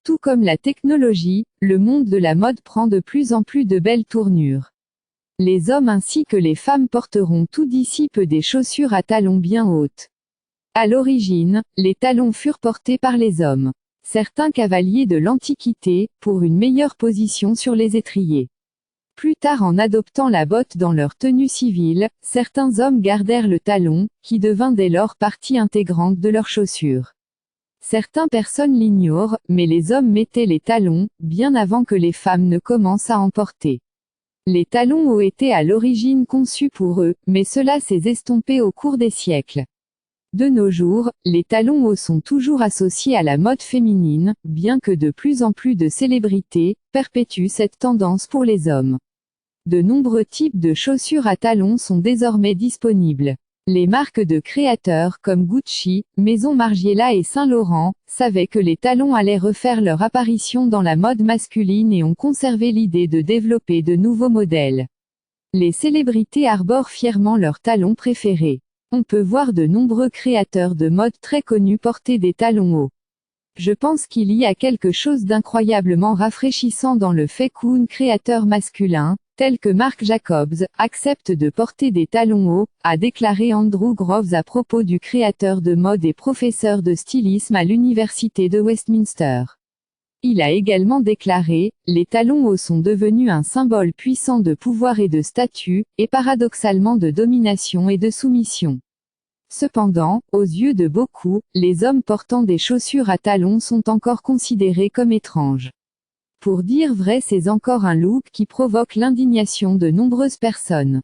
Tout comme la technologie, le monde de la mode prend de plus en plus de belles tournures. Les hommes ainsi que les femmes porteront tout d'ici peu des chaussures à talons bien hautes. À l'origine, les talons furent portés par les hommes. Certains cavaliers de l'Antiquité, pour une meilleure position sur les étriers. Plus tard, en adoptant la botte dans leur tenue civile, certains hommes gardèrent le talon, qui devint dès lors partie intégrante de leurs chaussures. Certaines personnes l'ignorent, mais les hommes mettaient les talons, bien avant que les femmes ne commencent à en porter. Les talons ont été à l'origine conçus pour eux, mais cela s'est estompé au cours des siècles. De nos jours, les talons hauts sont toujours associés à la mode féminine, bien que de plus en plus de célébrités perpétuent cette tendance pour les hommes. De nombreux types de chaussures à talons sont désormais disponibles. Les marques de créateurs comme Gucci, Maison Margiela et Saint Laurent savaient que les talons allaient refaire leur apparition dans la mode masculine et ont conservé l'idée de développer de nouveaux modèles. Les célébrités arborent fièrement leurs talons préférés. On peut voir de nombreux créateurs de mode très connus porter des talons hauts. Je pense qu'il y a quelque chose d'incroyablement rafraîchissant dans le fait qu'un créateur masculin, tel que Marc Jacobs, accepte de porter des talons hauts, a déclaré Andrew Groves à propos du créateur de mode et professeur de stylisme à l'université de Westminster. Il a également déclaré « Les talons hauts sont devenus un symbole puissant de pouvoir et de statut, et paradoxalement de domination et de soumission. » Cependant, aux yeux de beaucoup, les hommes portant des chaussures à talons sont encore considérés comme étranges. Pour dire vrai, c'est encore un look qui provoque l'indignation de nombreuses personnes.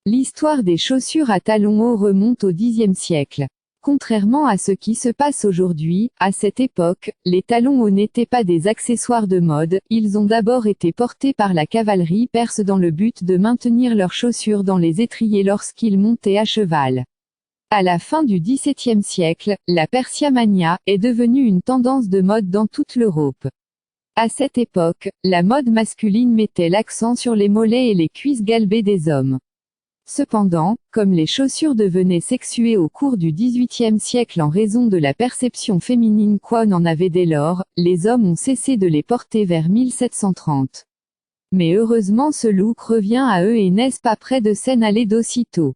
L'histoire des chaussures à talons hauts remonte au Xe siècle. Contrairement à ce qui se passe aujourd'hui, à cette époque, les talons hauts n'étaient pas des accessoires de mode, ils ont d'abord été portés par la cavalerie perse dans le but de maintenir leurs chaussures dans les étriers lorsqu'ils montaient à cheval. À la fin du XVIIe siècle, la Persiamania est devenue une tendance de mode dans toute l'Europe. À cette époque, la mode masculine mettait l'accent sur les mollets et les cuisses galbées des hommes. Cependant, comme les chaussures devenaient sexuées au cours du XVIIIe siècle en raison de la perception féminine qu'on en avait dès lors, les hommes ont cessé de les porter vers 1730. Mais heureusement ce look revient à eux et n'est-ce pas près de s'en aller d'aussitôt.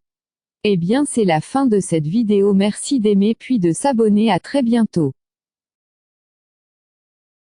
Eh bien c'est la fin de cette vidéo, merci d'aimer puis de s'abonner, à très bientôt.